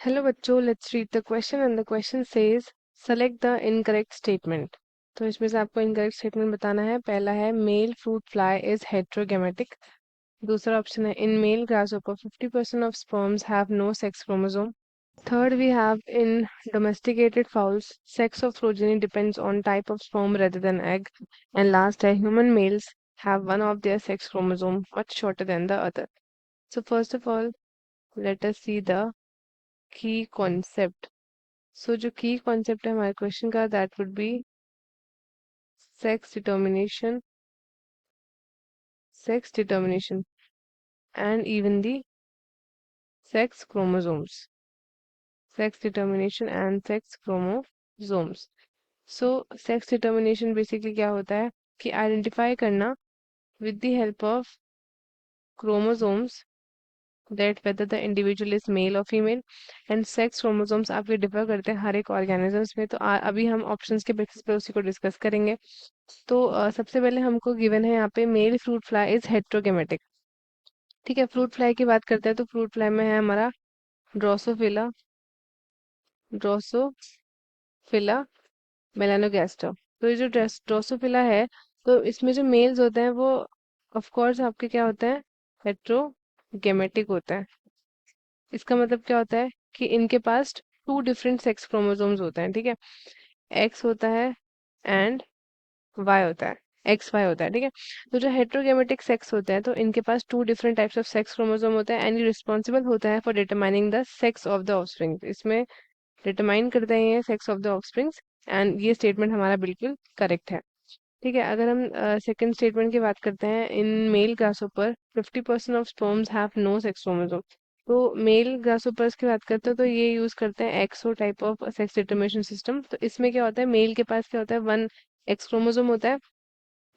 Hello बच्चों, let's read the question and the question says select the incorrect statement. तो इसमें से आपको इनकरेक्ट स्टेटमेंट बताना है। पहला है male fruit fly is heterogametic. दूसरा ऑप्शन है in male grasshopper 50% of sperms have no sex chromosome. Third we have in domesticated fowls sex of progeny depends on type of sperm rather than egg. And last है human males have one of their sex chromosome much shorter than the other. So first of all, let us see the key concept. सो जो की concept है हमारे question का that would be sex determination and evenly sex chromosomes sex determination and sex chromosomes. So sex determination basically क्या होता है कि identify करना with the help of chromosomes that whether the individual is male और female. And sex chromosomes आपके differ करते हैं हर एक ऑर्गेनिजम्स में। तो अभी हम ऑप्शंस के बेसिस पे उसी को डिस्कस करेंगे। तो सबसे पहले हमको गिवन है यहाँ पे male fruit fly is heterogametic. ठीक है, फ्रूट फ्लाई की बात करते हैं तो फ्रूट फ्लाई में है हमारा ड्रोसोफिला ड्रोसोफिला मेलानोगास्टर। तो ये जो ड्रोसोफिला है, तो इसमें जो मेल्स होते हैं वो ऑफ कोर्स आपके क्या होते हैं, हेट्रोगेमेटिक होते हैं। इसका मतलब क्या होता है कि इनके पास टू डिफरेंट सेक्स क्रोमोसोम्स होते हैं। ठीक है, एक्स होता है एंड वाई होता है, एक्स वाई होता है। ठीक है, तो जो हेट्रोगेमेटिक सेक्स होते हैं तो इनके पास two different types of sex chromosome होते हैं एंड ये रिस्पॉन्सिबल होता है for determining the sex of the offspring. इसमें डिटरमाइन करते हैं ये sex of the offsprings. And ये स्टेटमेंट हमारा बिल्कुल करेक्ट है। ठीक है, अगर हम सेकंड स्टेटमेंट की बात करते हैं in male grasshopper 50% of sperms have no sex chromosome. तो मेल ग्रासहोपर्स की बात करते हैं तो ये यूज करते हैं XO type of sex determination system. तो इसमें क्या होता है, मेल के पास क्या होता है, वन एक्स क्रोमोसोम होता है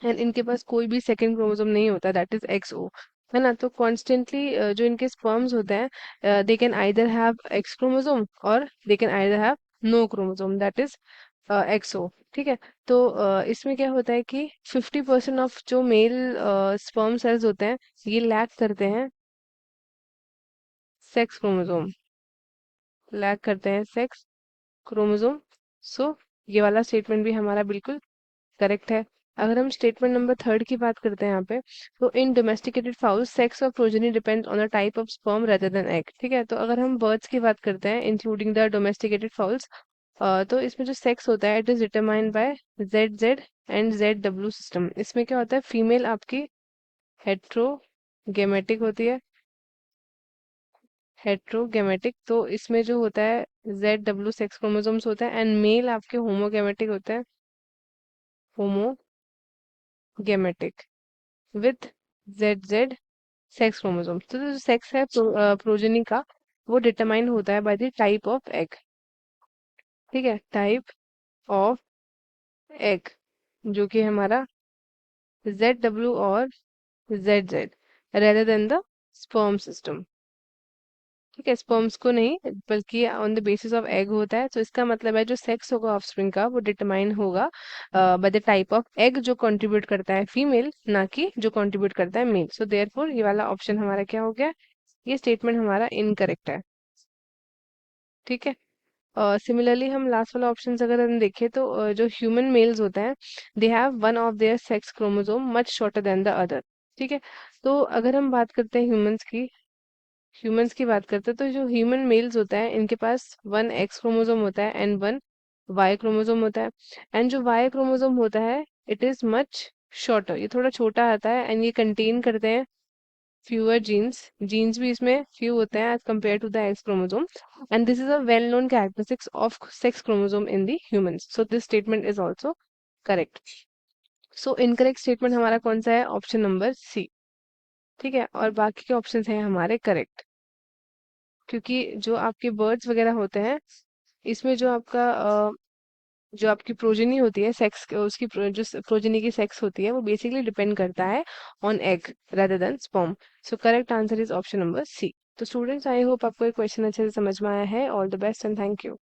एंड इनके पास कोई भी सेकंड क्रोमोसोम नहीं होता, दैट इज एक्स ओ। है ना, तो कॉन्स्टेंटली जो इनके स्पर्म्स होते हैं they can either have X chromosome और they can either have no chromosome, that is X O. ठीक है, तो इसमें क्या होता है कि 50% ऑफ जो मेल स्पर्म सेल्स होते हैं ये लैक करते हैं सेक्स क्रोमोसोम, लैक करते हैं सेक्स क्रोमोसोम। सो ये वाला स्टेटमेंट भी हमारा बिल्कुल करेक्ट है। अगर हम स्टेटमेंट नंबर थर्ड की बात करते हैं यहाँ पे, तो in domesticated fowls sex of progeny depends on the type of sperm rather than egg. ठीक है, तो अगर हम बर्ड्स की बात करते हैं इंक्लूडिंग द डोमेस्टिकेटेड फाउल्स, तो इसमें जो सेक्स होता है it is determined by Z Z and Z W system. इसमें क्या होता है, फीमेल आपकी हेट्रोगेमेटिक होती है, हेट्रोगेमेटिक। तो इसमें जो होता है जेड डब्ल्यू सेक्स क्रोमोसोम्स होता है एंड मेल आपके होमोगेमेटिक होते हैं, homogametic with Z Z sex chromosome. तो जो सेक्स है प्रोजेनी का, वो डिटरमाइन होता है by the type of egg. ठीक है, टाइप ऑफ एग जो कि हमारा जेड डब्ल्यू और Z Z rather than the sperm system. ठीक है, स्पर्म्स को नहीं बल्कि on the basis of egg होता है। तो इसका मतलब है जो सेक्स होगा ऑफस्प्रिंग का वो डिटरमाइन होगा by the type of egg जो कंट्रीब्यूट करता है फीमेल, ना कि जो कंट्रीब्यूट करता है मेल। सो देयरफॉर ये वाला ऑप्शन हमारा क्या हो गया, ये स्टेटमेंट हमारा इनकरेक्ट है। ठीक है, सिमिलरली हम लास्ट वाला ऑप्शन अगर हम देखें तो जो ह्यूमन मेल्स होते हैं they have one of their sex chromosome much shorter than the other. ठीक है, तो अगर हम बात करते हैं ह्यूमंस की बात करते हैं तो जो ह्यूमन मेल्स होता है इनके पास वन एक्स क्रोमोसोम होता है एंड वन वाई क्रोमोसोम होता है। एंड जो वाई क्रोमोसोम होता है इट इज मच शॉर्टर, ये थोड़ा छोटा आता है एंड ये कंटेन करते हैं फ्यूअर जीन्स, जीन्स भी इसमें फ्यू होते हैं as compare to the X chromosome. And this is a well known characteristics of sex chromosome in the humans. So this statement is also correct. So incorrect statement हमारा कौन सा है, option number सी। ठीक है, और बाकी के ऑप्शन हैं हमारे करेक्ट, क्योंकि जो आपके बर्ड्स वगैरह होते हैं इसमें जो आपकी प्रोजेनी होती है सेक्स, उसकी जो प्रोजेनी की सेक्स होती है वो बेसिकली डिपेंड करता है on egg rather than sperm. So correct answer is option number C. तो स्टूडेंट्स, आई होप आपको ये क्वेश्चन अच्छे से समझ में आया है। All the best and thank you.